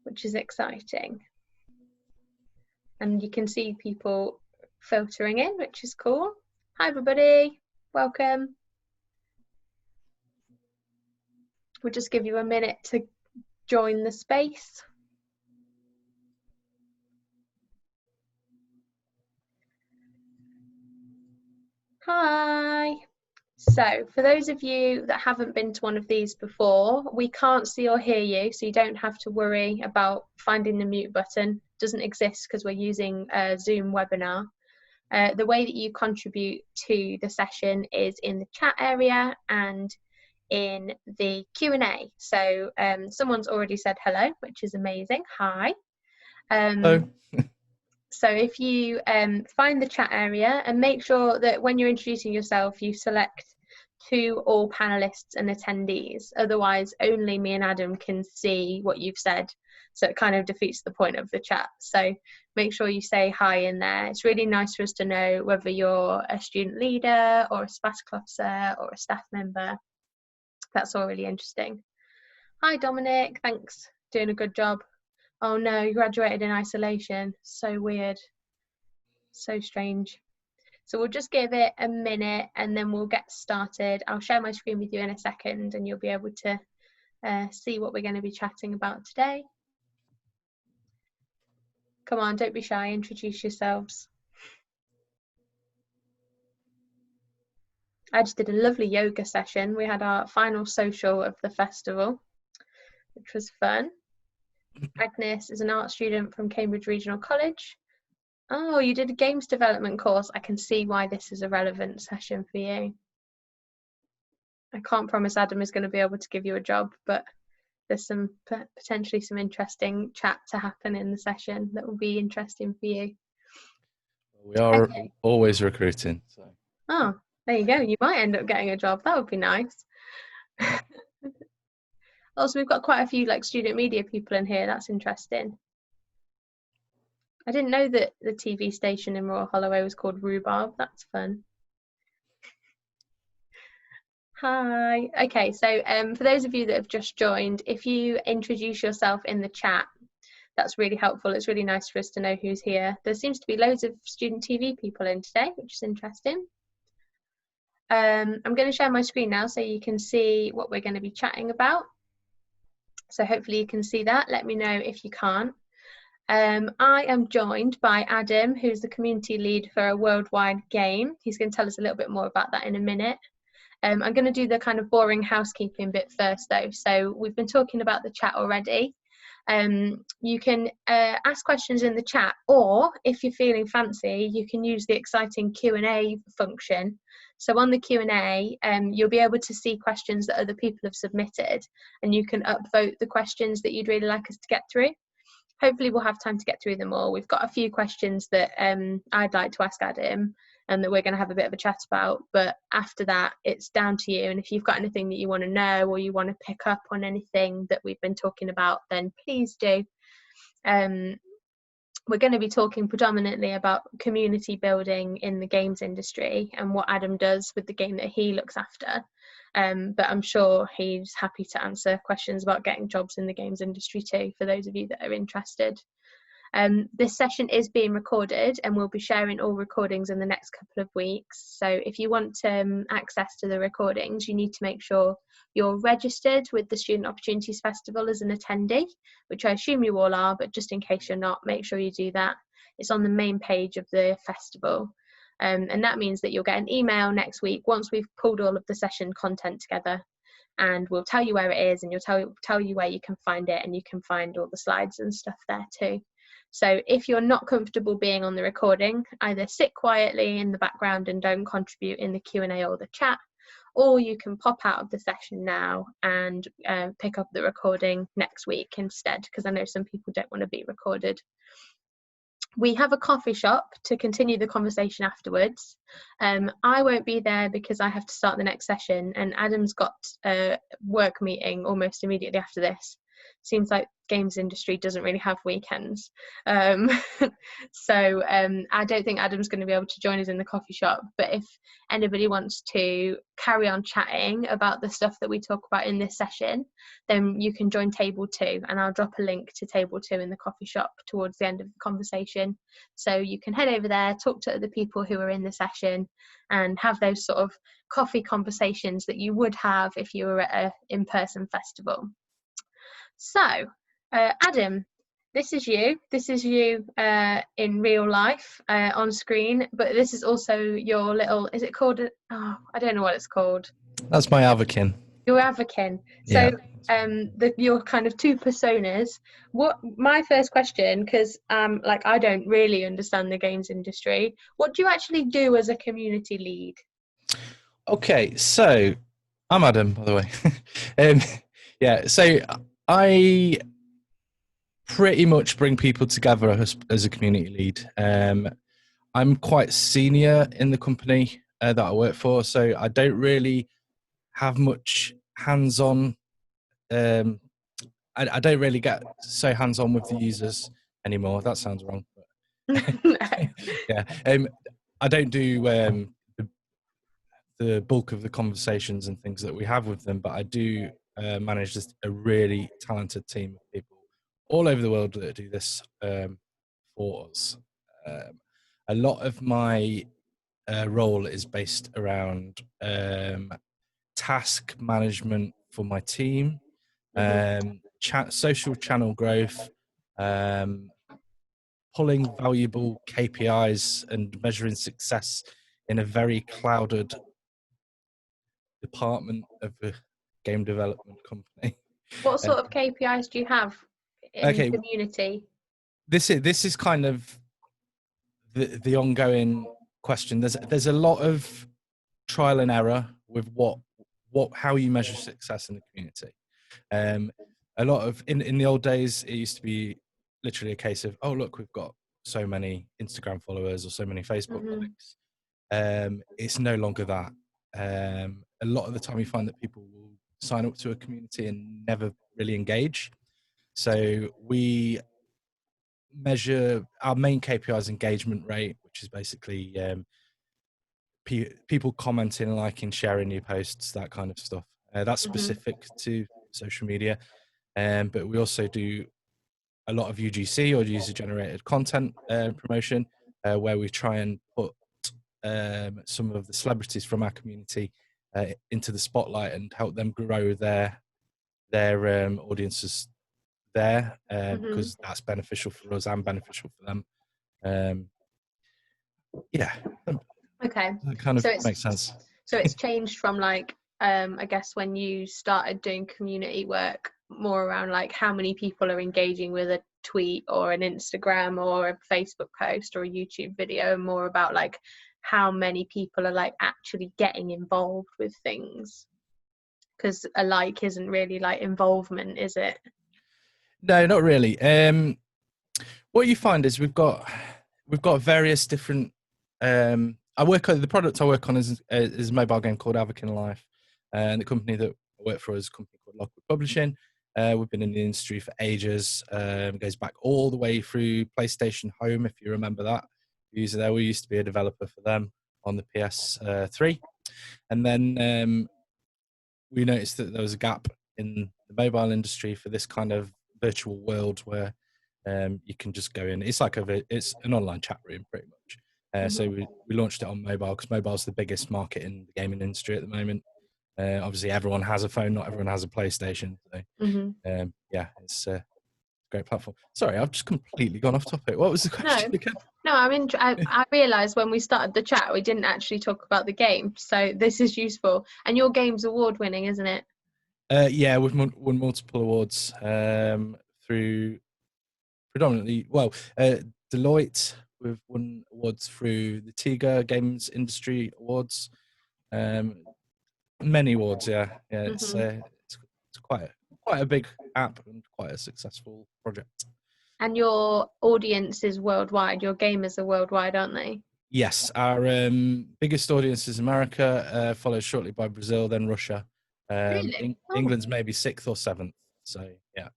which is exciting. And you can see people filtering in, which is cool. Hi everybody, welcome. We'll just give you a minute to join the space. Hi. So for those of you that haven't been to one of these before, we can't see or hear you, so you don't have to worry about finding the mute button. It doesn't exist because we're using a Zoom webinar. The way that you contribute to the session is in the chat area and in the Q&A. So someone's already said hello, which is amazing. Hi. Hello. So if you find the chat area and make sure that when you're introducing yourself, you select to all panelists and attendees. Otherwise, only me and Adam can see what you've said. So it kind of defeats the point of the chat. So make sure you say hi in there. It's really nice for us to know whether you're a student leader or a sabbatical officer or a staff member. That's all really interesting. Hi, Dominic. Thanks. Doing a good job. Oh no, you graduated in isolation. So weird. So strange. So we'll just give it a minute and then we'll get started. I'll share my screen with you in a second and you'll be able to see what we're going to be chatting about today. Come on, don't be shy, introduce yourselves. I just did a lovely yoga session. We had our final social of the festival, which was fun. Agnes is an art student from Cambridge Regional College. Oh, you did a games development course. I can see why this is a relevant session for you. I can't promise Adam is going to be able to give you a job, but there's some potentially some interesting chat to happen in the session that will be interesting for you. We are always recruiting. So. Oh, there you go. You might end up getting a job. That would be nice. Also, we've got quite a few like student media people in here. That's interesting. I didn't know that the TV station in Royal Holloway was called Rhubarb. That's fun. Hi. Okay, so for those of you that have just joined, if you introduce yourself in the chat, that's really helpful. It's really nice for us to know who's here. There seems to be loads of student TV people in today, which is interesting. I'm going to share my screen now so you can see what we're going to be chatting about. So hopefully you can see that. Let me know if you can't. I am joined by Adam, who's the community lead for a worldwide game. He's going to tell us a little bit more about that in a minute. I'm going to do the kind of boring housekeeping bit first though. So we've been talking about the chat already. You can ask questions in the chat, or if you're feeling fancy, you can use the exciting Q&A function. So on the Q&A, you'll be able to see questions that other people have submitted, and you can upvote the questions that you'd really like us to get through. Hopefully we'll have time to get through them all. We've got a few questions that I'd like to ask Adam and that we're going to have a bit of a chat about, but after that it's down to you. And if you've got anything that you want to know or you want to pick up on anything that we've been talking about, then please do. We're going to be talking predominantly about community building in the games industry and what Adam does with the game that he looks after. But I'm sure he's happy to answer questions about getting jobs in the games industry too, for those of you that are interested. This session is being recorded and we'll be sharing all recordings in the next couple of weeks. So if you want access to the recordings, you need to make sure you're registered with the Student Opportunities Festival as an attendee, which I assume you all are, but just in case you're not, make sure you do that. It's on the main page of the festival. And that means that you'll get an email next week once we've pulled all of the session content together, and we'll tell you where it is, and you'll tell you where you can find it, and you can find all the slides and stuff there too. So if you're not comfortable being on the recording, either sit quietly in the background and don't contribute in the Q&A or the chat, or you can pop out of the session now and pick up the recording next week instead, because I know some people don't want to be recorded. We have a coffee shop to continue the conversation afterwards. I won't be there because I have to start the next session, and Adam's got a work meeting almost immediately after this. seems like games industry doesn't really have weekends. So I don't think Adam's going to be able to join us in the coffee shop, but if anybody wants to carry on chatting about the stuff that we talk about in this session, then you can join table 2, and I'll drop a link to table 2 in the coffee shop towards the end of the conversation, so you can head over there, talk to other people who are in the session, and have those sort of coffee conversations that you would have if you were at an in-person festival. So Adam, this is you in real life, on screen, but this is also your little, is it called, I don't know what it's called. That's my avakin. Your avakin. So your kind of 2 personas. What, my first question, because like I don't really understand the games industry, what do you actually do as a community lead? Okay, so I'm Adam, by the way. Yeah, so I pretty much bring people together as a community lead. I'm quite senior in the company that I work for, so I don't really have much hands-on. I don't really get so hands-on with the users anymore. That sounds wrong. But yeah, I don't do the bulk of the conversations and things that we have with them, but I do manage just a really talented team of people all over the world that do this for us. A lot of my role is based around task management for my team, social channel growth, pulling valuable KPIs and measuring success in a very clouded department of a game development company. What sort of KPIs do you have in the community? This is kind of the ongoing question. There's a lot of trial and error with how you measure success in the community. A lot of in the old days, it used to be literally a case of, oh look, we've got so many Instagram followers or so many Facebook likes. It's no longer that. A lot of the time, you find that people will sign up to a community and never really engage. So we measure our main KPIs engagement rate, which is basically people commenting, liking, sharing new posts, that kind of stuff. That's specific to social media, but we also do a lot of UGC, or user-generated content promotion, where we try and put some of the celebrities from our community into the spotlight and help them grow their audiences there, because that's beneficial for us and beneficial for them. Yeah. Okay. That kind of makes sense. So it's changed from like, I guess when you started doing community work, more around like how many people are engaging with a tweet or an Instagram or a Facebook post or a YouTube video, and more about like how many people are like actually getting involved with things. Because a like isn't really like involvement, is it? No, not really. What you find is we've got various different. The product I work on is a mobile game called Avakin Life, and the company that I work for is a company called Lockwood Publishing. We've been in the industry for ages. Goes back all the way through PlayStation Home, if you remember that. We used to be a developer for them on the PS3, and then we noticed that there was a gap in the mobile industry for this kind of virtual world where you can just go in. It's like it's an online chat room, pretty much. So we launched it on mobile, because mobile's the biggest market in the gaming industry at the moment. Obviously, everyone has a phone, not everyone has a PlayStation. So yeah, it's a great platform. Sorry, I've just completely gone off topic. What was the question again? No, I realised when we started the chat, we didn't actually talk about the game. So this is useful. And your game's award-winning, isn't it? Yeah, we've won multiple awards through predominantly, Deloitte. We've won awards through the TIGA Games Industry Awards. Many awards, yeah. It's quite a big app and quite a successful project. And your audience is worldwide. Your gamers are worldwide, aren't they? Yes, our biggest audience is America, followed shortly by Brazil, then Russia. Really? England's maybe 6th or 7th. So yeah.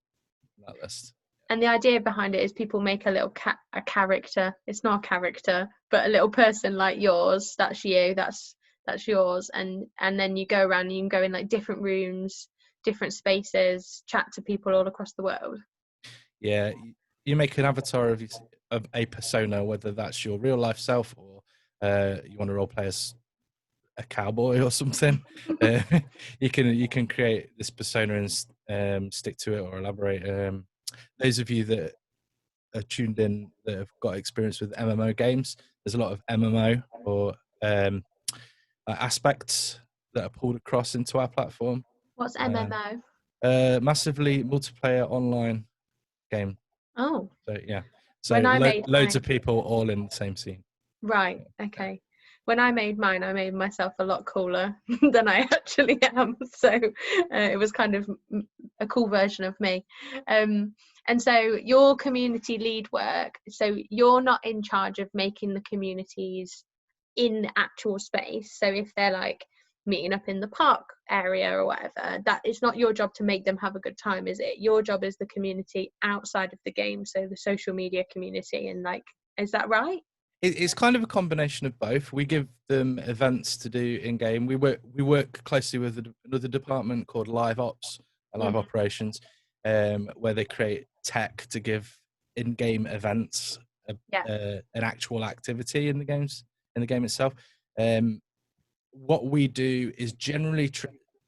that list. And the idea behind it is people make a little a character. It's not a character, but a little person like yours. That's you. That's yours. And then you go around and you can go in like different rooms, different spaces, chat to people all across the world. Yeah, you make an avatar of a persona, whether that's your real life self or you want to role play as a cowboy or something. uh, you can create this persona and stick to it or elaborate. Those of you that are tuned in that have got experience with MMO games, there's a lot of MMO or aspects that are pulled across into our platform. What's MMO? Massively multiplayer online game. Oh. So yeah, so When I made loads mine, of people all in the same scene. right, okay. When I made mine, I made myself a lot cooler than I actually am. So it was kind of a cool version of me. And so your community lead work, so you're not in charge of making the communities in actual space. So if they're like meeting up in the park area or whatever, that it's not your job to make them have a good time, is it? Your job is the community outside of the game, so the social media community. And like, is that right? It's kind of a combination of both. We give them events to do in game. We work closely with another department called Live Ops, Live Operations, where they create tech to give in-game events an actual activity in the game itself. What we do is generally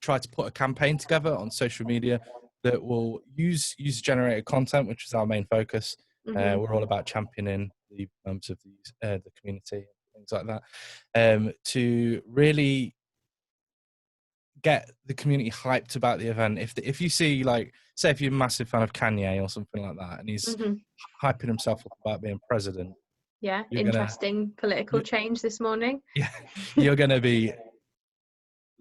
try to put a campaign together on social media that will use user-generated content, which is our main focus. We're all about championing the members of the community and things like that, to really get the community hyped about the event. If you see, like, say if you're a massive fan of Kanye or something like that, and he's hyping himself up about being president, interesting political change this morning. Yeah, you're gonna be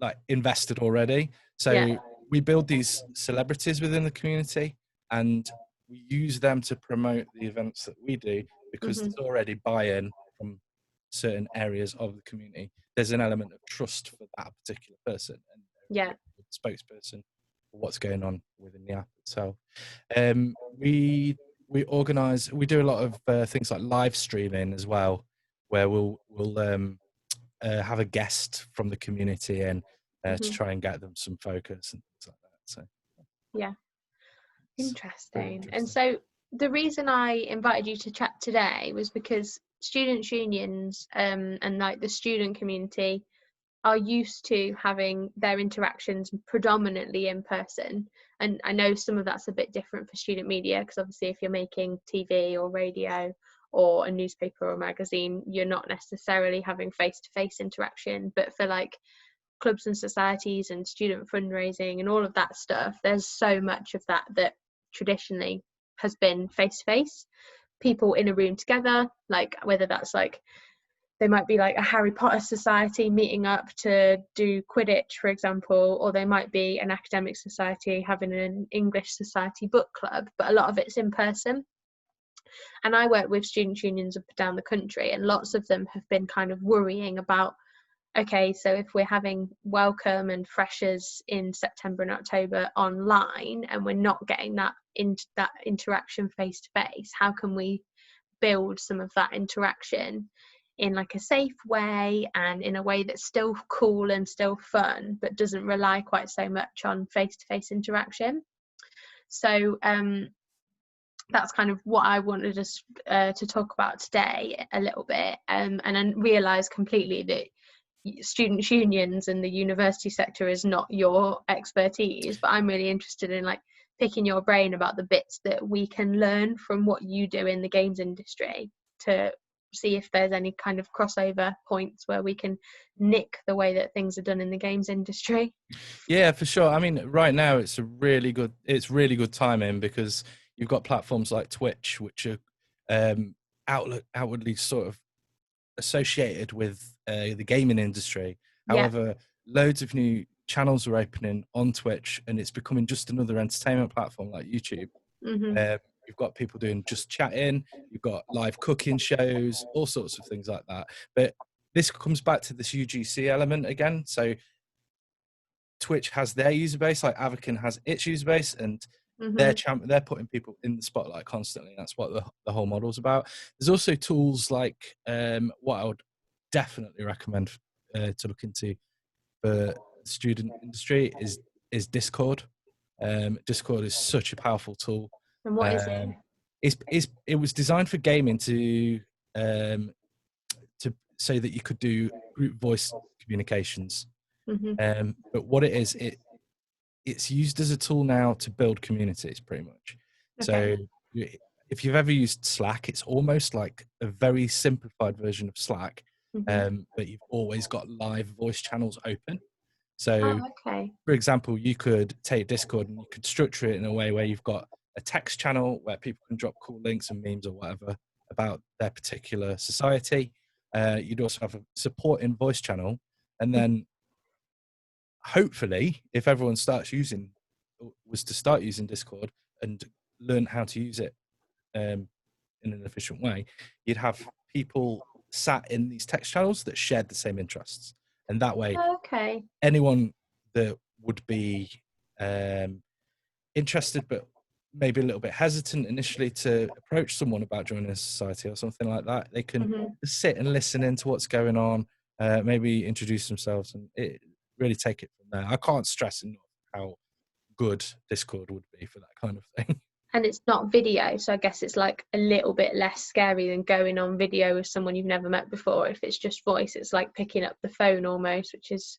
like invested already. So we build these celebrities within the community, and we use them to promote the events that we do, because there's already buy-in from certain areas of the community. There's an element of trust for that particular person and the spokesperson for what's going on within the app itself. We do a lot of things like live streaming as well, where we'll have a guest from the community and to try and get them some focus and things like that. So interesting. And so the reason I invited you to chat today was because students' unions and like the student community are used to having their interactions predominantly in person. And I know some of that's a bit different for student media, because obviously if you're making TV or radio or a newspaper or a magazine, you're not necessarily having face-to-face interaction. But for like clubs and societies and student fundraising and all of that stuff, there's so much of that traditionally has been face-to-face, people in a room together, like whether that's like they might be like a Harry Potter society meeting up to do Quidditch, for example, or they might be an academic society having an English society book club, but a lot of it's in person. And I work with student unions up and down the country, and lots of them have been kind of worrying about, okay, so if we're having welcome and freshers in September and October online and we're not getting that interaction face to face, how can we build some of that interaction in like a safe way and in a way that's still cool and still fun, but doesn't rely quite so much on face-to-face interaction? So that's kind of what I wanted us to talk about today a little bit, and I realised completely that student unions and the university sector is not your expertise, but I'm really interested in like picking your brain about the bits that we can learn from what you do in the games industry, to see if there's any kind of crossover points where we can nick the way that things are done in the games industry. Yeah, for sure. I mean, right now it's really good timing, because you've got platforms like Twitch, which are outwardly sort of associated with the gaming industry. However, loads of new channels are opening on Twitch, and it's becoming just another entertainment platform like YouTube. You've got people doing just chatting, you've got live cooking shows, all sorts of things like that. But this comes back to this UGC element again. So Twitch has their user base, like Avakin has its user base, and they're putting people in the spotlight constantly. That's what the whole model's about. There's also tools like what I would definitely recommend to look into for the student industry is Discord. Discord is such a powerful tool. And what is it? It was designed for gaming um, so that you could do group voice communications. But what it is, it's used as a tool now to build communities, pretty much. Okay. So if you've ever used Slack, it's almost like a very simplified version of Slack, but you've always got live voice channels open. So, okay. for example, you could take Discord and you could structure it in a way where you've got a text channel where people can drop cool links and memes or whatever about their particular society. You'd also have a supporting voice channel, and then hopefully, if everyone was to start using Discord and learn how to use it in an efficient way, you'd have people sat in these text channels that shared the same interests, and that way, anyone that would be interested but maybe a little bit hesitant initially to approach someone about joining a society or something like that, they can sit and listen into what's going on, maybe introduce themselves, and really take it from there. I can't stress enough how good Discord would be for that kind of thing. And it's not video, so I guess it's like a little bit less scary than going on video with someone you've never met before. If it's just voice, it's like picking up the phone almost, which is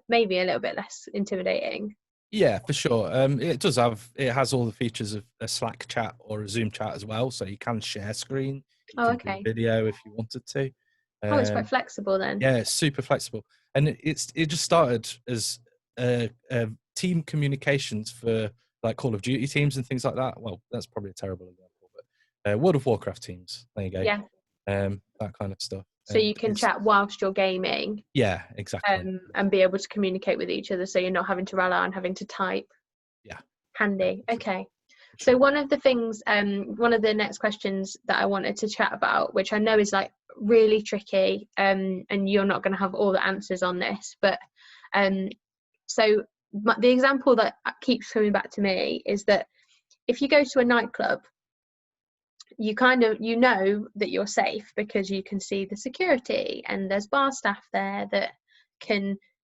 maybe a little bit less intimidating. Yeah, for sure. It has all the features of a Slack chat or a Zoom chat as well, so you can share screen. You can do video if you wanted to. It's quite flexible then. Yeah, it's super flexible, and it just started as a team communications for like Call of Duty teams and things like that. Well, that's probably a terrible example, but World of Warcraft teams. There you go. Yeah. That kind of stuff. So you can chat whilst you're gaming. Yeah, exactly. And be able to communicate with each other, so you're not having to rely on having to type. Yeah. Handy. Okay. So one of the things, one of the next questions that I wanted to chat about, which I know is like really tricky, and you're not going to have all the answers on this, but so the example that keeps coming back to me is that if you go to a nightclub, you know that you're safe because you can see the security and there's bar staff there that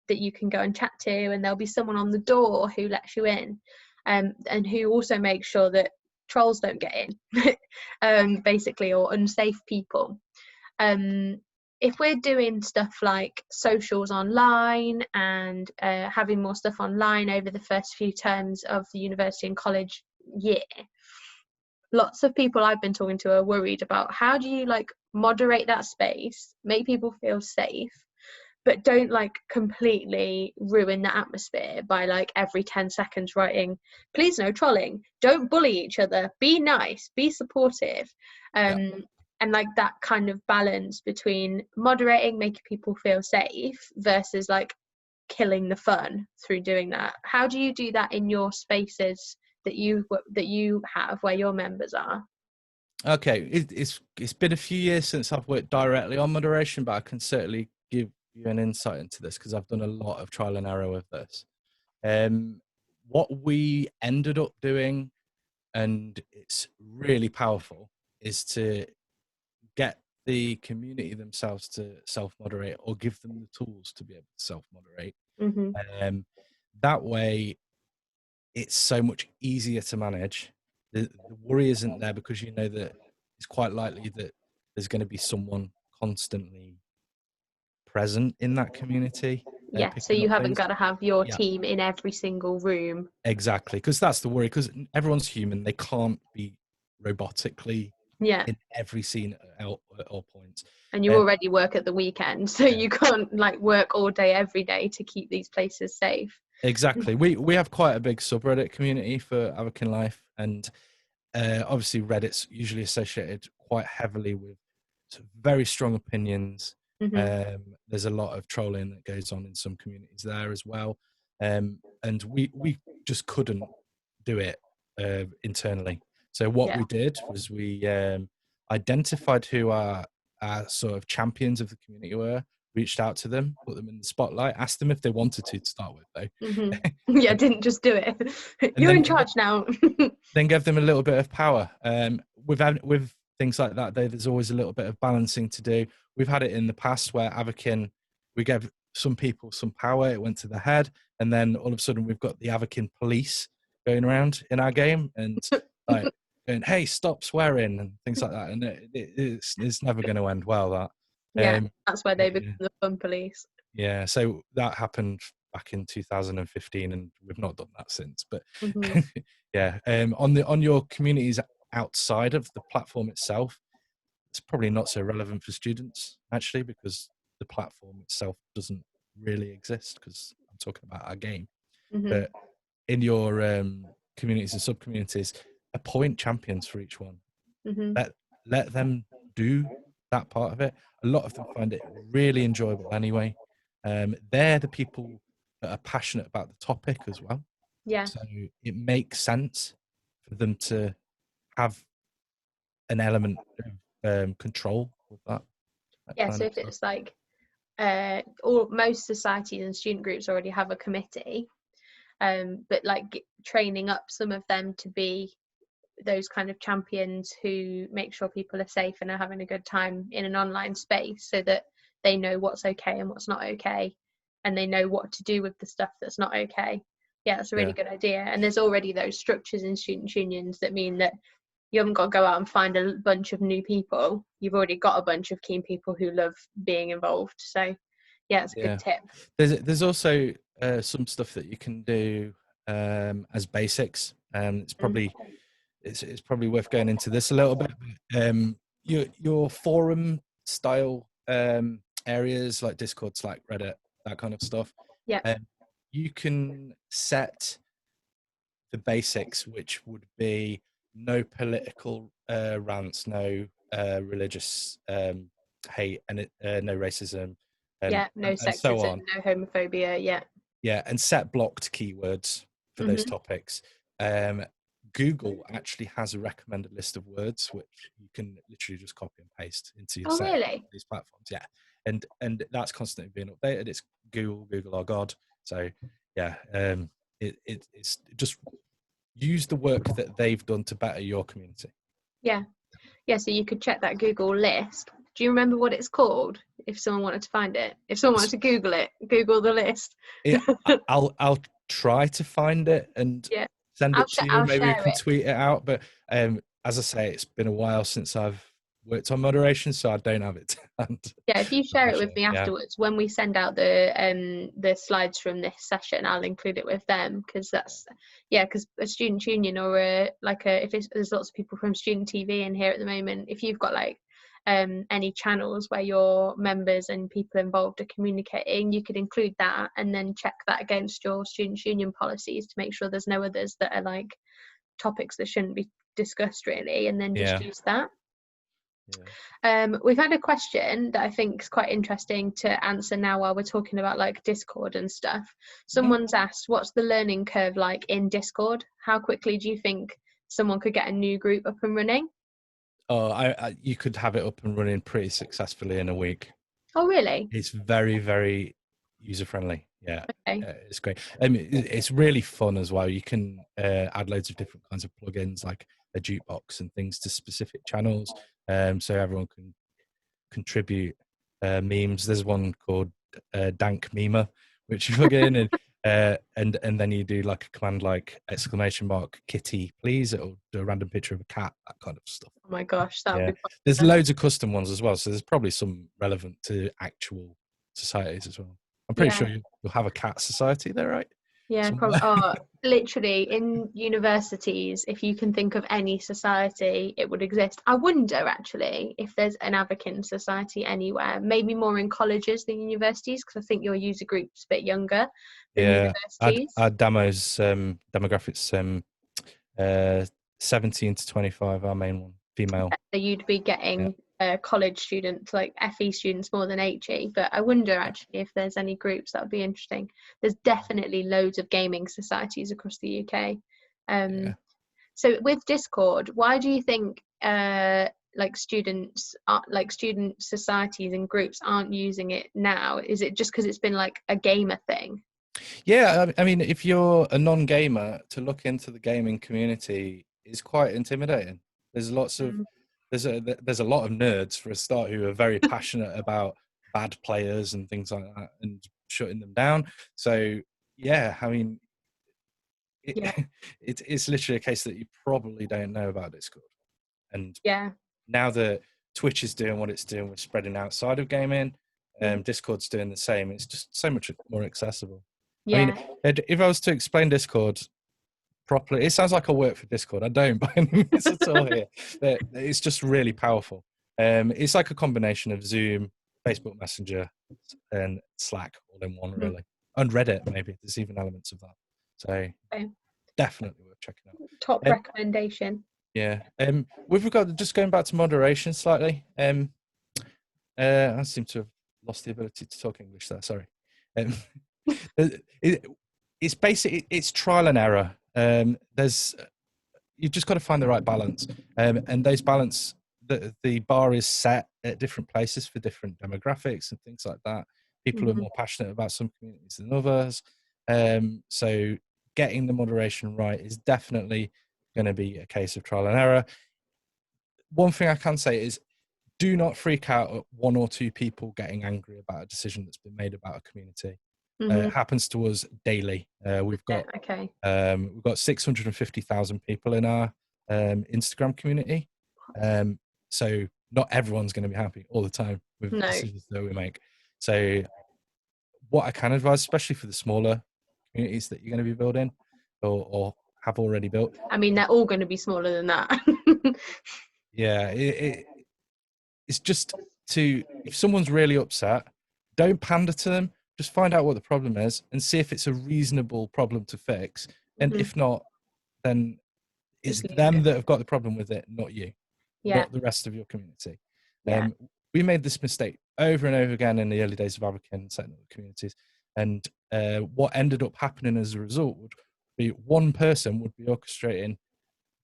you can go and chat to, and there'll be someone on the door who lets you in, and who also makes sure that trolls don't get in, basically, or unsafe people. If we're doing stuff like socials online and having more stuff online over the first few terms of the university and college year, lots of people I've been talking to are worried about how do you like moderate that space, make people feel safe, but don't like completely ruin the atmosphere by like every 10 seconds writing, please no trolling, don't bully each other, be nice, be supportive. And like that kind of balance between moderating, making people feel safe, versus like killing the fun through doing that. How do you do that in your spaces that you have where your members are? Okay, it's been a few years since I've worked directly on moderation, but I can certainly give you an insight into this because I've done a lot of trial and error with this. What we ended up doing, and it's really powerful, is to get the community themselves to self-moderate or give them the tools to be able to self-moderate. That way, it's so much easier to manage. The worry isn't there because you know that it's quite likely that there's going to be someone constantly present in that community. Yeah, so you haven't got to have your team in every single room. Exactly, because that's the worry, because everyone's human. They can't be robotically in every scene at all points. And you already work at the weekend, so you can't like work all day every day to keep these places safe. Exactly. We have quite a big subreddit community for Avakin Life, and obviously Reddit's usually associated quite heavily with very strong opinions. There's a lot of trolling that goes on in some communities there as well, and we just couldn't do it internally. So what we did was we identified who our sort of champions of the community were, reached out to them, put them in the spotlight, asked them if they wanted to start with, though. Yeah, didn't just do it. And You're in then charge now. then give them a little bit of power. With things like that, there's always a little bit of balancing to do. We've had it in the past where Avakin, we gave some people some power, it went to the head, and then all of a sudden we've got the Avakin police going around in our game and like going, "Hey, stop swearing," and things like that. And it's never going to end well. That Yeah, that's where they become yeah, the fun police. yeah. So that happened back in 2015, and we've not done that since. But yeah, on your communities outside of the platform itself, it's probably not so relevant for students actually, because the platform itself doesn't really exist, because I'm talking about our game. But in your communities and sub communities, appoint champions for each one. Let them do that part of it. A lot of them find it really enjoyable anyway. They're the people that are passionate about the topic as well. Yeah. So it makes sense for them to have an element of control with that. Yeah, so if it's like or most societies and student groups already have a committee, but like training up some of them to be those kind of champions who make sure people are safe and are having a good time in an online space, so that they know what's okay and what's not okay, and they know what to do with the stuff that's not okay. Yeah, that's a really good idea. And there's already those structures in student unions that mean that you haven't got to go out and find a bunch of new people. You've already got a bunch of keen people who love being involved. So yeah, it's a good tip. There's also some stuff that you can do as basics. It's probably it's probably worth going into this a little bit. Your forum style areas like Discord, Slack, Reddit, that kind of stuff. Yeah. You can set the basics, which would be no political rants, no religious hate, and no racism, no and sexism, so on. no homophobia. Yeah, and set blocked keywords for those topics. Google actually has a recommended list of words which you can literally just copy and paste into your these platforms. Yeah, and that's constantly being updated. It's Google our God. So yeah, it's just use the work that they've done to better your community. Yeah, so you could check that Google list. Do you remember what it's called? If someone wanted to find it, if someone wanted to Google it, Google the list. I'll try to find it and send it to you. Maybe you can tweet it out. But as I say, it's been a while since I've worked on moderation, so I don't have it to hand. Yeah, if you share it with me afterwards, when we send out the slides from this session, I'll include it with them, because because a student union or there's lots of people from Student TV in here at the moment. If you've got like any channels where your members and people involved are communicating, you could include that and then check that against your student union policies to make sure there's no others that are like topics that shouldn't be discussed really, and then just use that. We've had a question that I think is quite interesting to answer now while we're talking about like Discord and stuff. Someone's asked, what's the learning curve like in Discord? How quickly do you think someone could get a new group up and running? Oh, you could have it up and running pretty successfully in a week. Oh, really? It's very, very user friendly. Yeah, okay. It's great. It's really fun as well. You can add loads of different kinds of plugins, like a jukebox and things to specific channels, so everyone can contribute memes. There's one called Dank Memer, which you plug in and then you do like a command like !Kitty please. It'll do a random picture of a cat, that kind of stuff. Oh my gosh, that would be fun. There's loads of custom ones as well, so there's probably some relevant to actual societies as well. I'm pretty sure you'll have a cat society there, right? Yeah, probably. Oh, literally in universities, if you can think of any society, it would exist. I wonder actually if there's an Avakin society anywhere, maybe more in colleges than universities, because I think your user group's a bit younger than universities. Our demographics 17 to 25, our main one, female. So you'd be getting college students, like FE students, more than HE. But I wonder actually if there's any groups. That would be interesting. There's definitely loads of gaming societies across the UK. So with Discord, why do you think like students like student societies and groups aren't using it now? Is it just because it's been like a gamer thing? Yeah, I mean, if you're a non-gamer, to look into the gaming community is quite intimidating. There's lots of Mm. there's a lot of nerds for a start who are very passionate about bad players and things like that and shutting them down. So yeah, I mean, Yeah. it's literally a case that you probably don't know about Discord. And Yeah. now that Twitch is doing what it's doing with spreading outside of gaming, Mm. Discord's doing the same. It's just so much more accessible. I mean, Yeah. if I was to explain Discord properly, it sounds like I work for Discord. I don't by any means at all here. It's just really powerful. It's like a combination of Zoom, Facebook Messenger, and Slack all in one, Mhm. really. And Reddit, maybe. There's even elements of that. So Okay. definitely worth checking out. Top recommendation. Yeah. With regard to just going back to moderation slightly, I seem to have lost the ability to talk English there. Sorry. Um, it, it's basically it's trial and error. There's you've just got to find the right balance, and those balance the bar is set at different places for different demographics and things like that. People are Hmm. more passionate about some communities than others, so getting the moderation right is definitely going to be a case of trial and error. One thing I can say is do not freak out at one or two people getting angry about a decision that's been made about a community. Hmm. It happens to us daily. Yeah. Okay. We've got 650,000 people in our Instagram community. So not everyone's going to be happy all the time with No. decisions that we make. So what I can advise, especially for the smaller communities that you're going to be building or have already built, I mean, they're all going to be smaller than that. yeah, it's just if someone's really upset, don't pander to them. Just find out what the problem is and see if it's a reasonable problem to fix. And Mhm. if not, then it's Just leave them it. that have got the problem with it, not you, Yeah. not the rest of your community. Yeah. We made this mistake over and over again in the early days of Advocate and setting up communities. And what ended up happening as a result would be one person would be orchestrating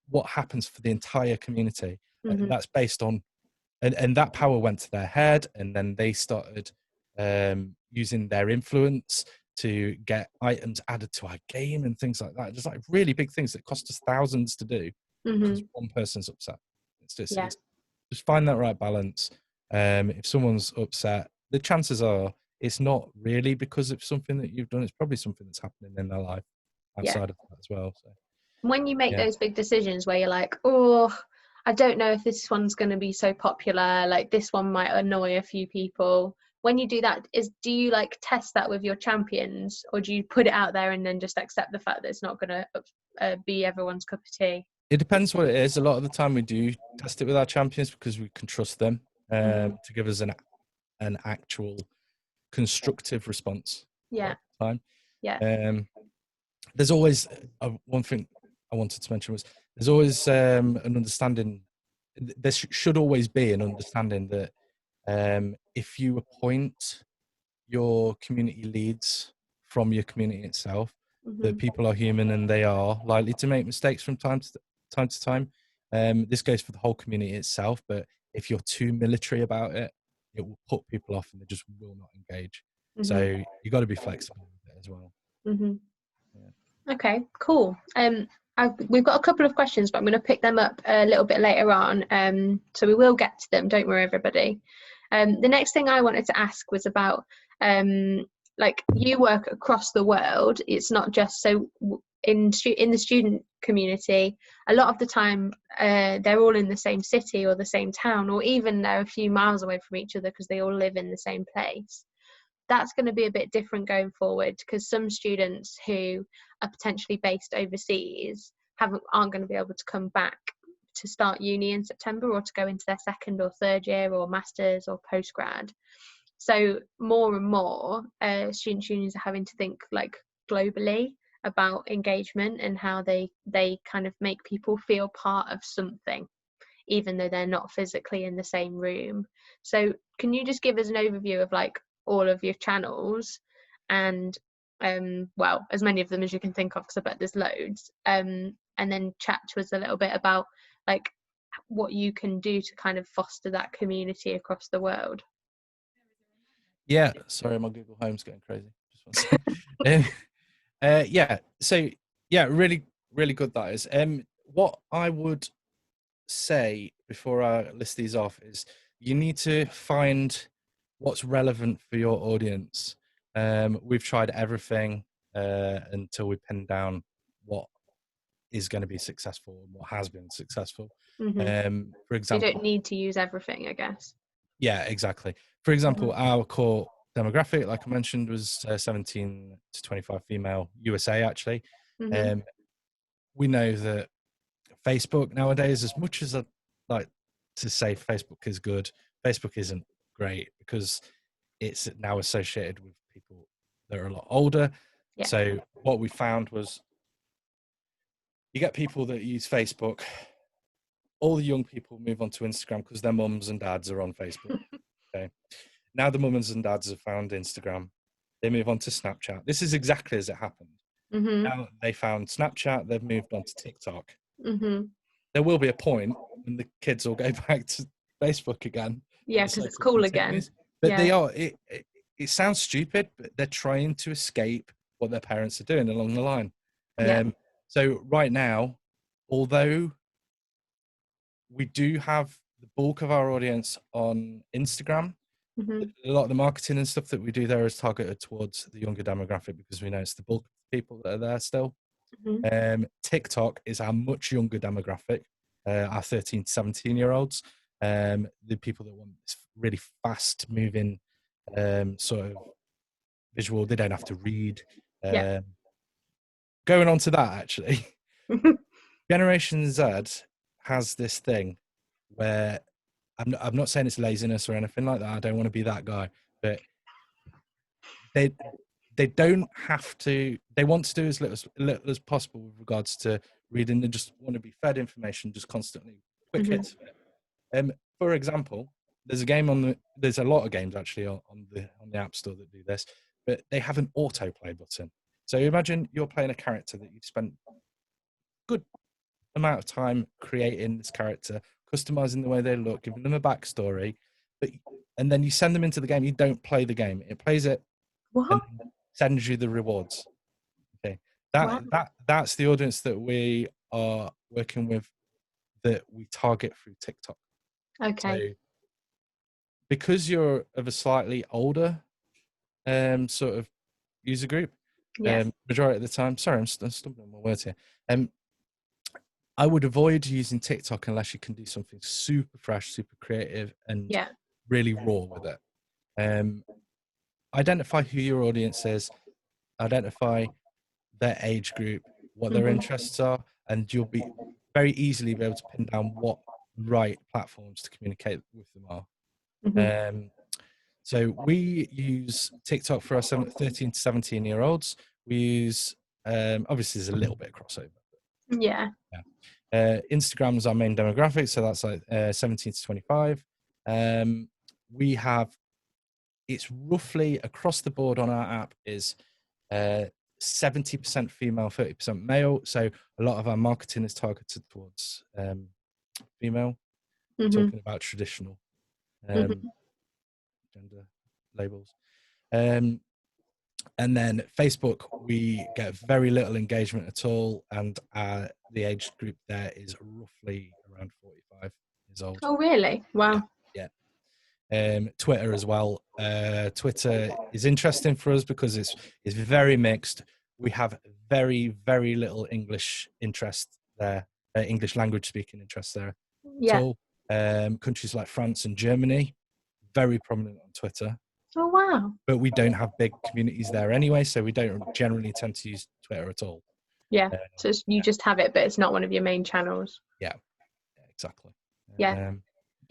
what happens for the entire community. And Hmm. that's based on and that power went to their head, and then they started using their influence to get items added to our game and things like that. Just like really big things that cost us thousands to do because Hmm. one person's upset. Yeah. It's just find that right balance. If someone's upset, the chances are it's not really because of something that you've done. It's probably something that's happening in their life Yeah. outside of that as well. So When you make yeah. those big decisions where you're like, oh, I don't know if this one's going to be so popular, like this one might annoy a few people. When you do that, do you like test that with your champions, or do you put it out there and then just accept the fact that it's not going to be everyone's cup of tea? It depends what it is. A lot of the time we do test it with our champions because we can trust them Hmm. to give us an actual constructive response a lot Yeah. of the time. Yeah. There's always one thing I wanted to mention was there's always an understanding. There should always be an understanding that if you appoint your community leads from your community itself, Hmm. that people are human and they are likely to make mistakes from time to time. This goes for the whole community itself, but if you're too military about it, it will put people off and they just will not engage. Hmm. So you got to be flexible with it as well. Hmm. Yeah. Okay, cool. We've got a couple of questions, but I'm going to pick them up a little bit later on. So we will get to them. Don't worry, everybody. The next thing I wanted to ask was about like you work across the world. It's not just so in the student community. A lot of the time, they're all in the same city or the same town, or even they're a few miles away from each other because they all live in the same place. That's going to be a bit different going forward because some students who are potentially based overseas aren't going to be able to come back to start uni in September or to go into their second or third year or masters or postgrad. So more and more student unions are having to think like globally about engagement and how they kind of make people feel part of something even though they're not physically in the same room. So can you just give us an overview of like all of your channels and well, as many of them as you can think of because I bet there's loads, and then chat to us a little bit about like what you can do to kind of foster that community across the world. Yeah, sorry, my Google Home's going crazy. Just one second. Yeah, so yeah, really, really good that is. What I would say before I list these off is you need to find what's relevant for your audience. We've tried everything until we pin down what is going to be successful and what has been successful. For So you example, don't need to use everything, I guess. yeah, exactly. For example, our core demographic, like I mentioned, was 17 to 25 female USA, actually. We know that Facebook nowadays, as much as I like to say Facebook is good, Facebook isn't great because it's now associated with people that are a lot older. Yeah. So what we found was you get people that use Facebook. All the young people move on to Instagram because their mums and dads are on Facebook. Okay. Now the mums and dads have found Instagram. They move on to Snapchat. This is exactly as it happened. Now they found Snapchat. They've moved on to TikTok. There will be a point when the kids will go back to Facebook again. Yeah, because it's cool again. But they are. It sounds stupid, but they're trying to escape what their parents are doing along the line. So right now, although we do have the bulk of our audience on Instagram, a lot of the marketing and stuff that we do there is targeted towards the younger demographic because we know it's the bulk of people that are there still. TikTok is our much younger demographic, our 13 to 17-year-olds, the people that want this really fast moving sort of visual. They don't have to read. Going on to that, actually, Generation Z has this thing where I'm not saying it's laziness or anything like that. I don't want to be that guy, but they don't have to. They want to do as little as possible with regards to reading. They just want to be fed information just constantly, quick hits of it. For example, there's a lot of games actually on the App Store that do this, but they have an autoplay button. So imagine you're playing a character that you've spent good amount of time creating this character, customizing the way they look, giving them a backstory, and then you send them into the game. You don't play the game; it plays it and sends you the rewards. Okay, that's the audience that we are working with, that we target through TikTok. Okay. So, because you're of a slightly older sort of user group, majority of the time. Sorry, I'm stumbling on my words here. I would avoid using TikTok unless you can do something super fresh, super creative, and really raw with it. Identify who your audience is, identify their age group, what their interests are, and you'll be very easily be able to pin down what right platforms to communicate with them are. So we use TikTok for our 13 to 17-year-olds. We use, obviously there's a little bit of crossover. Instagram's our main demographic, so that's like 17 to 25. We have, it's roughly across the board on our app is 70% female, 30% male. So a lot of our marketing is targeted towards female. Talking about traditional gender labels. And then Facebook, we get very little engagement at all, and the age group there is roughly around 45 years old. Oh, really? Wow. Yeah. Twitter as well. Twitter is interesting for us because it's very mixed. We have very, very little English interest there, English language speaking interest there at all. Countries like France and Germany, very prominent on Twitter. Oh, wow. But we don't have big communities there anyway, so we don't generally tend to use Twitter at all. So you just have it, but it's not one of your main channels. Exactly. And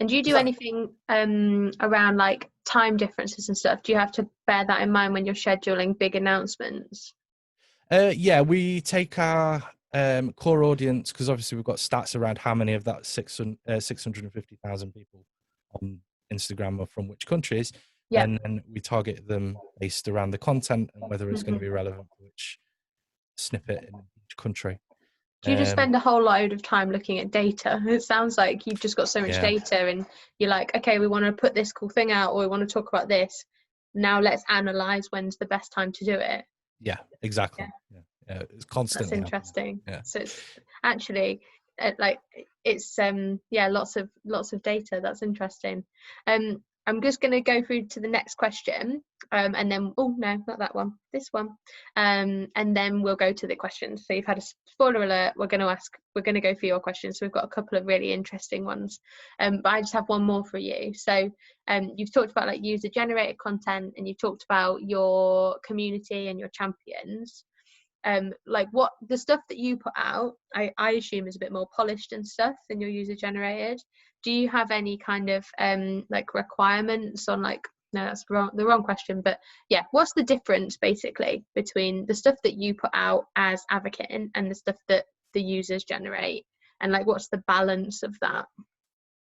do you do anything around like time differences and stuff? Do you have to bear that in mind when you're scheduling big announcements? We take our core audience, because obviously we've got stats around how many of that 650,000 people on Instagram are from which countries, and then we target them based around the content and whether it's going to be relevant for which snippet in each country. Do you just spend a whole load of time looking at data? It sounds like you've just got so much Yeah. data and you're like, okay, we want to put this cool thing out, or we want to talk about this. Now let's analyze when's the best time to do it. Yeah, exactly. Yeah. It's constantly That's interesting. happening. Yeah. So it's actually like it's lots of data. That's interesting. I'm just going to go through to the next question, and then oh no, not that one, this one, and then we'll go to the questions. So you've had a spoiler alert. We're going to go through your questions. So we've got a couple of really interesting ones, but I just have one more for you. So you've talked about like user generated content, and you've talked about your community and your champions. Like what the stuff that you put out, I assume is a bit more polished and stuff than your user generated. Do you have any kind of like requirements on like, no, that's the wrong question, but yeah, what's the difference basically between the stuff that you put out as Advocate and the stuff that the users generate, and like what's the balance of that?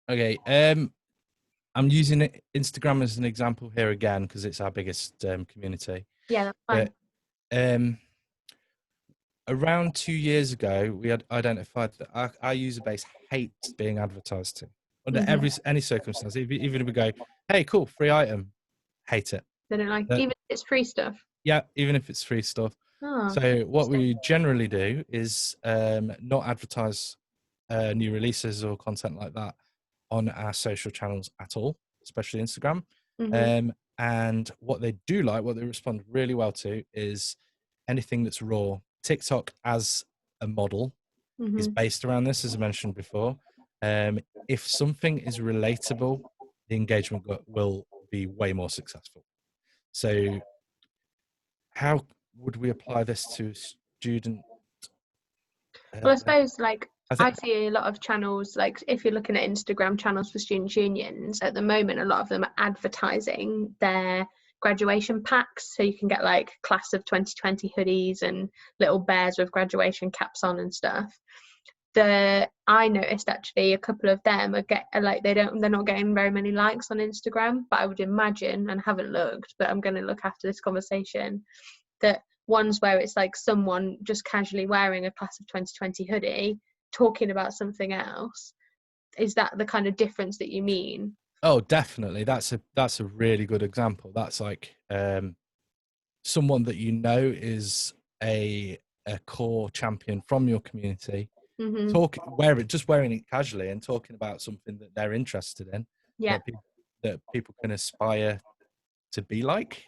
Okay. I'm using Instagram as an example here again because it's our biggest community. Yeah, that's fine. But, around 2 years ago, we had identified that our user base hates being advertised to under any circumstance. Even if we go, hey, cool, free item, hate it. They don't like even if it's free stuff. Yeah, even if it's free stuff. So what we generally do is not advertise new releases or content like that on our social channels at all, especially Instagram. And what they do like, what they respond really well to, is anything that's raw. TikTok as a model is based around this, as I mentioned before. If something is relatable, the engagement will be way more successful. So how would we apply this to student? Well, I suppose like I see a lot of channels, like if you're looking at Instagram channels for student unions, at the moment, a lot of them are advertising their graduation packs. So you can get like class of 2020 hoodies and little bears with graduation caps on and stuff. I noticed actually a couple of them they're not getting very many likes on Instagram, but I would imagine, and haven't looked, but I'm going to look after this conversation, that ones where it's like someone just casually wearing a class of 2020 hoodie talking about something else. Is that the kind of difference that you mean? Oh, definitely. That's a really good example. That's like someone that you know is a core champion from your community, wearing it casually and talking about something that they're interested in, that people can aspire to be like.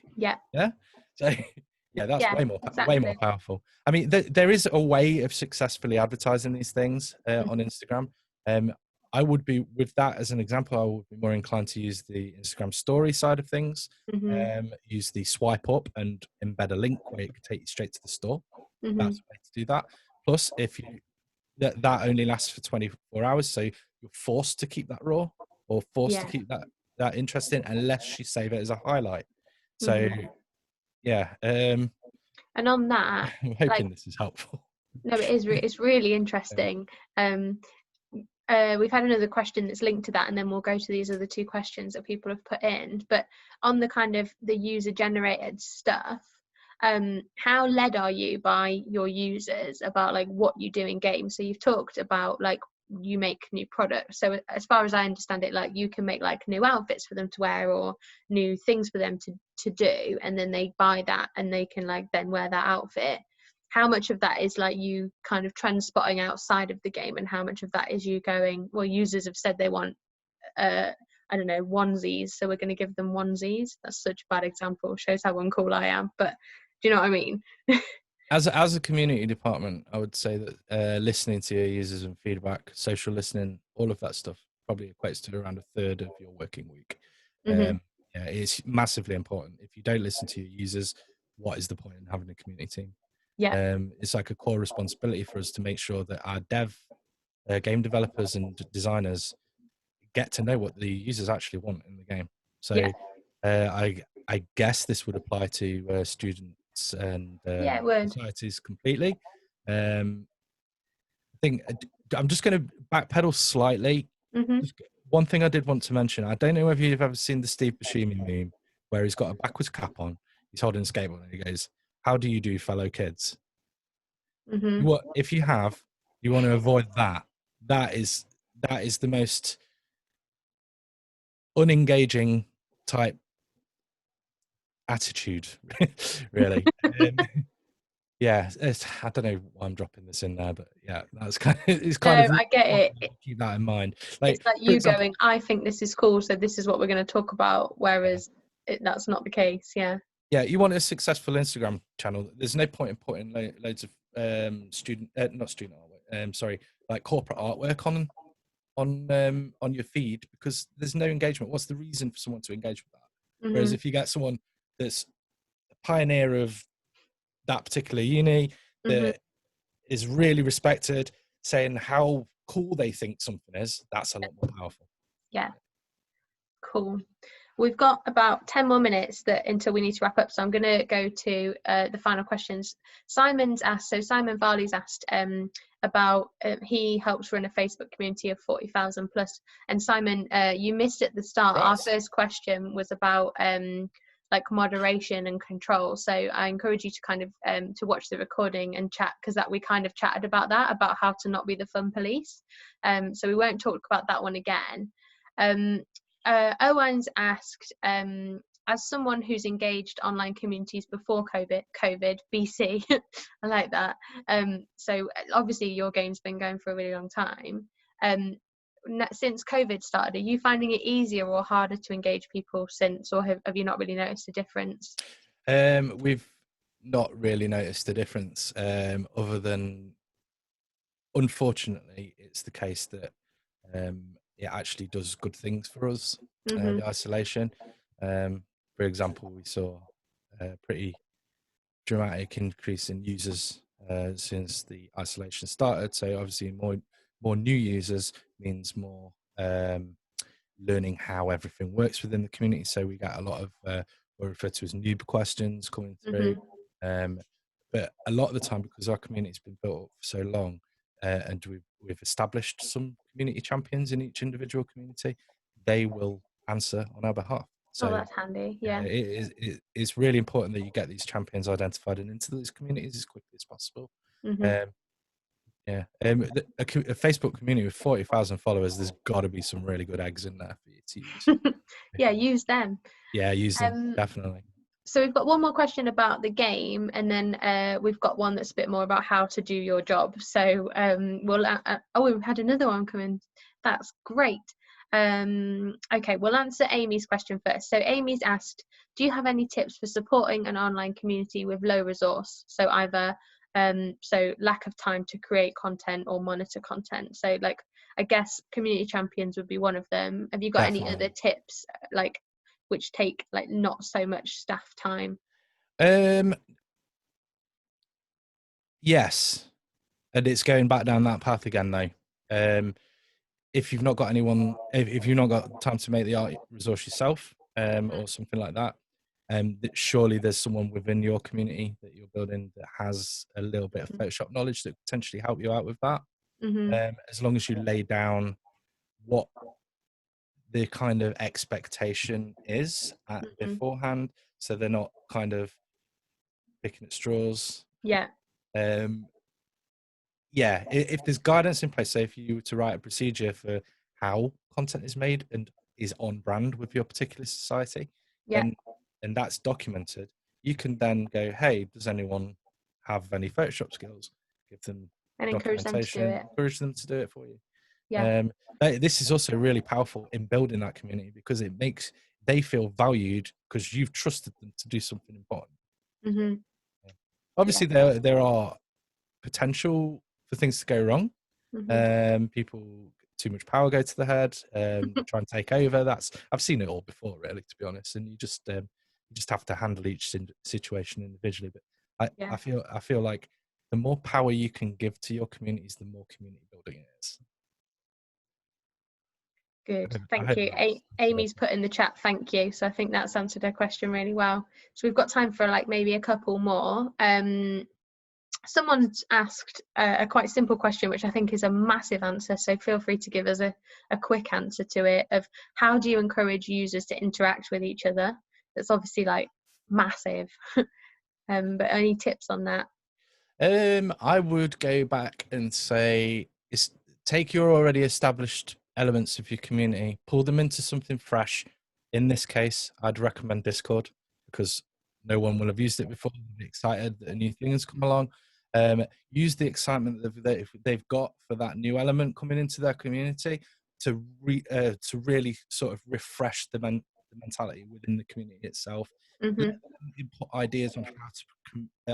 So yeah, that's way more powerful. I mean, there is a way of successfully advertising these things on Instagram. I would be, with that as an example, I would be more inclined to use the Instagram story side of things. Use the swipe up and embed a link where it can take you straight to the store. That's a way to do that. Plus, if you that only lasts for 24 hours, so you're forced to keep that raw or forced to keep that interesting unless you save it as a highlight. So yeah. And on that, I'm hoping this is helpful. No, it is. It's really interesting. We've had another question that's linked to that, and then we'll go to these other two questions that people have put in. But on the kind of the user generated stuff, how led are you by your users about like what you do in games? So you've talked about like you make new products. So as far as I understand it, like you can make like new outfits for them to wear or new things for them to do, and then they buy that and they can like then wear that outfit. How much of that is like you kind of transpotting outside of the game, and how much of that is you going, well, users have said they want I don't know, onesies, so we're going to give them onesies. That's such a bad example, shows how uncool I am, but do you know what I mean? As a community department, I would say that listening to your users and feedback, social listening, all of that stuff probably equates to around a third of your working week. Yeah, it's massively important. If you don't listen to your users, what is the point in having a community team? It's like a core responsibility for us to make sure that our game developers and designers get to know what the users actually want in the game. So I guess this would apply to students and societies completely. I think I'm just going to backpedal slightly. One thing I did want to mention, I don't know if you've ever seen the Steve Buscemi meme where he's got a backwards cap on, he's holding a skateboard and he goes, "How do you do, fellow kids?" If you have, You want to avoid that. That is the most unengaging type attitude, really. Yeah, I don't know why I'm dropping this in there, but yeah, that's it's No, kind of I get important it. to keep that in mind. It's Like, like for you example, going, I think this is cool, so this is what we're going to talk about, whereas that's not the case. Yeah. yeah, you want a successful Instagram channel. There's no point in putting loads of not student artwork, sorry, like corporate artwork on your feed, because there's no engagement. What's the reason for someone to engage with that? Whereas Hmm. if you get someone that's a pioneer of that particular uni, Hmm. that is really respected, saying how cool they think something is, that's a lot more powerful. Yeah. Cool. We've got about 10 more minutes until we need to wrap up, so I'm going to go to the final questions. Simon's asked, so Simon Varley's asked about, he helps run a Facebook community of 40,000 plus. And Simon, you missed at the start. Right. Our first question was about like moderation and control. So I encourage you to kind of to watch the recording and chat, because that we kind of chatted about that, about how to not be the fun police. So we won't talk about that one again. Owen's asked, as someone who's engaged online communities before COVID BC, I like that. So obviously your game's been going for a really long time. Since COVID started, are you finding it easier or harder to engage people since, or have you not really noticed a difference? We've not really noticed a difference, other than, unfortunately, it's the case that it actually does good things for us. Mm-hmm. The isolation, for example, we saw a pretty dramatic increase in users since the isolation started. So obviously, more new users means more learning how everything works within the community. So we get a lot of what we refer to as noob questions coming through. Mm-hmm. But a lot of the time, because our community's been built up for so long, and we've established some community champions in each individual community, they will answer on our behalf. Oh, So that's handy. Yeah. it's really important that you get these champions identified and into these communities as quickly as possible. Mm-hmm. Um, yeah, a Facebook community with 40,000 followers, there's got to be some really good eggs in there for you to use. Yeah, use them. Yeah, use them, definitely. So we've got one more question about the game, and then we've got one that's a bit more about how to do your job. So we've had another one come in. That's great. Okay, we'll answer Amy's question first. So Amy's asked, do you have any tips for supporting an online community with low resource? So either so lack of time to create content or monitor content. So like, I guess community champions would be one of them. Have you got any other tips, like, which take like not so much staff time? Yes, and it's going back down that path again though. If you've not got anyone, if you've not got time to make the art resource yourself, or something like that, surely there's someone within your community that you're building that has a little bit of Photoshop knowledge that could potentially help you out with that. Mm-hmm. As long as you lay down what the kind of expectation is Mm-hmm. beforehand, so they're not kind of picking at straws. Yeah. Yeah, if there's guidance in place, say if you were to write a procedure for how content is made and is on brand with your particular society, Yeah. then and that's documented, you can then go, hey, does anyone have any Photoshop skills? Give them And encourage them to do documentation, it. encourage them to do it for you. Yeah. This is also really powerful in building that community, because it makes they feel valued because you've trusted them to do something important. Mm-hmm. Yeah. Yeah. Obviously, there are potential for things to go wrong. Mm-hmm. People, too much power go to the head. They try and take over. I've seen it all before, really, to be honest. And you just have to handle each situation individually. But Yeah. I feel like the more power you can give to your communities, the more community building it is. Good. I Thank hope you. Amy's put in the chat, thank you. So I think that's answered her question really well. So we've got time for like maybe a couple more. Someone's asked a quite simple question, which I think is a massive answer, so feel free to give us a quick answer to it, of how do you encourage users to interact with each other? That's obviously like massive. But any tips on that? I would go back and say, take your already established elements of your community, pull them into something fresh. In this case, I'd recommend Discord because no one will have used it before. They'll be excited that a new thing has come along. Use the excitement that they've got for that new element coming into their community to really sort of refresh the mentality within the community itself. Let Mm-hmm. them input ideas on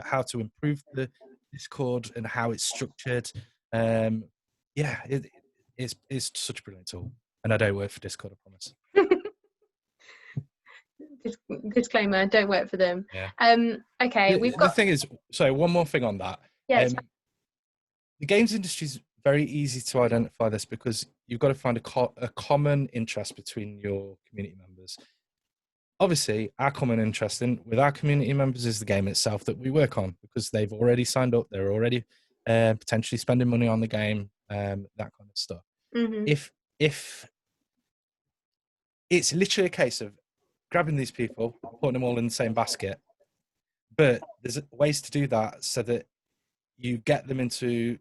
how to improve the Discord and how it's structured. Yeah, it's such a brilliant tool, and I don't work for Discord, I promise. Disclaimer: don't work for them. Yeah. Okay, we've The got. thing is, sorry, one more thing on that. Yeah, it's The games industry is very easy to identify this because you've got to find a common interest between your community members. Obviously, our common interest with our community members is the game itself that we work on because they've already signed up, they're already potentially spending money on the game, that kind of stuff. mm-hmm. If it's literally a case of grabbing these people, putting them all in the same basket, but there's ways to do that so that you get them into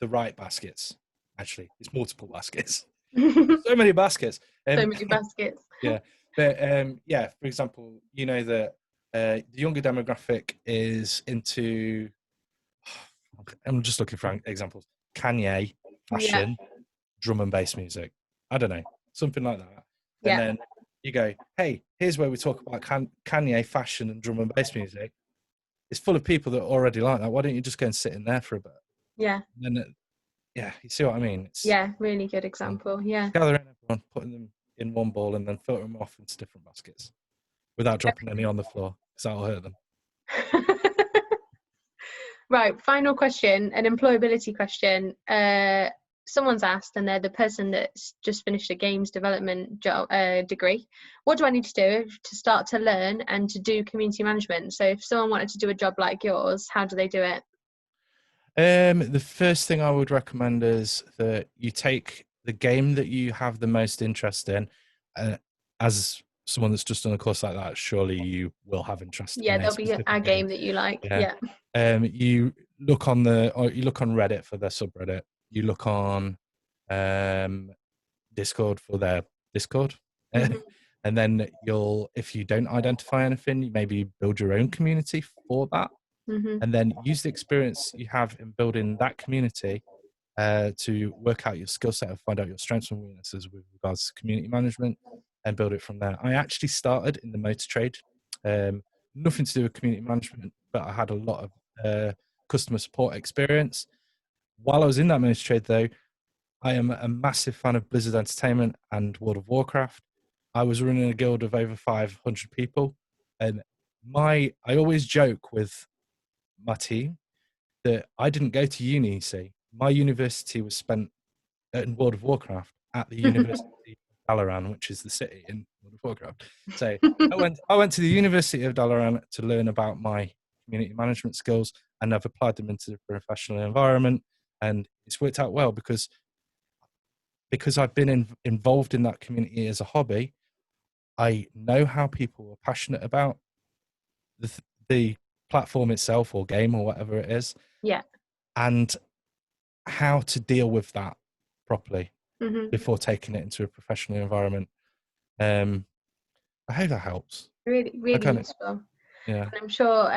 the right baskets. Actually, it's multiple baskets. So many baskets. So many baskets. Yeah, but yeah. For example, you know that the younger demographic is into. I'm just looking for examples. Kanye, Yeah, fashion, drum and bass music. I don't know, something like that. And yeah, then you go, hey, here's where we talk about Kanye, fashion, and drum and bass music. It's full of people that already like that. Why don't you just go and sit in there for a bit? yeah, And then, yeah, you see what I mean? It's yeah. Really good example. Yeah. gathering everyone, putting them in one ball, and then filtering them off into different baskets without dropping any on the floor because that'll hurt them. Right, final question, an employability question. Someone's asked, and they're the person that's just finished a games development degree. What do I need to do to start to learn and to do community management? So if someone wanted to do a job like yours, how do they do it? The first thing I would recommend is that you take the game that you have the most interest in. As someone that's just done a course like that, surely you will have interest Yeah, in a there'll be a specific game. game that you like. Yeah. Yeah. You look on Reddit for their subreddit. You look on Discord for their Discord. Mm-hmm. And then if you don't identify anything, you maybe build your own community for that. Mm-hmm. And then use the experience you have in building that community to work out your skill set and find out your strengths and weaknesses with regards to community management and build it from there. I actually started in the motor trade, nothing to do with community management, but I had a lot of customer support experience. While I was in that motor trade, though, I am a massive fan of Blizzard Entertainment and World of Warcraft. I was running a guild of over 500 people, and I always joke with my team that I didn't go to uni. See, my university was spent in World of Warcraft at the University of Dalaran, which is the city in World of Warcraft. So I went to the University of Dalaran to learn about my community management skills, and I've applied them into the professional environment, and it's worked out well because I've been involved in that community as a hobby. I know how people are passionate about the platform itself or game or whatever it is. Yeah. And how to deal with that properly Mm-hmm. before taking it into a professional environment. I hope that helps. Really, really useful. Yeah. And I'm sure,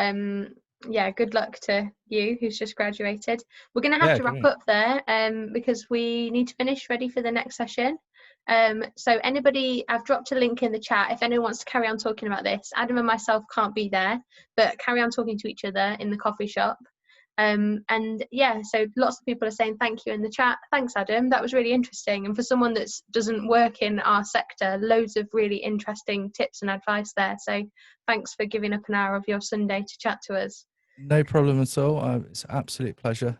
yeah, good luck to you who's just graduated. We're going to have to wrap up there because we need to finish ready for the next session. So anybody, I've dropped a link in the chat if anyone wants to carry on talking about this. Adam and myself can't be there, but carry on talking to each other in the coffee shop. And yeah, so lots of people are saying thank you in the chat. Thanks, Adam, that was really interesting, and for someone that doesn't work in our sector, loads of really interesting tips and advice there. So thanks for giving up an hour of your Sunday to chat to us. No problem at all. It's an absolute pleasure.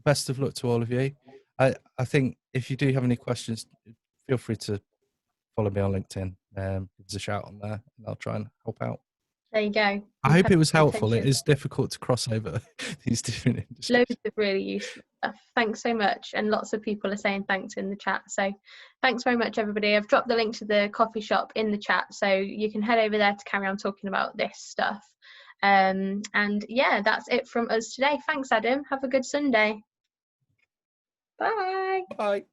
Best of luck to all of you. I think if you do have any questions, feel free to follow me on LinkedIn. Give us a shout on there and I'll try and help out. There you go. I hope it was helpful. It is difficult to cross over these different industries. Loads of really useful stuff. Thanks so much. And lots of people are saying thanks in the chat. So thanks very much, everybody. I've dropped the link to the coffee shop in the chat, so you can head over there to carry on talking about this stuff. And yeah, that's it from us today. Thanks, Adam. Have a good Sunday. Bye. Bye.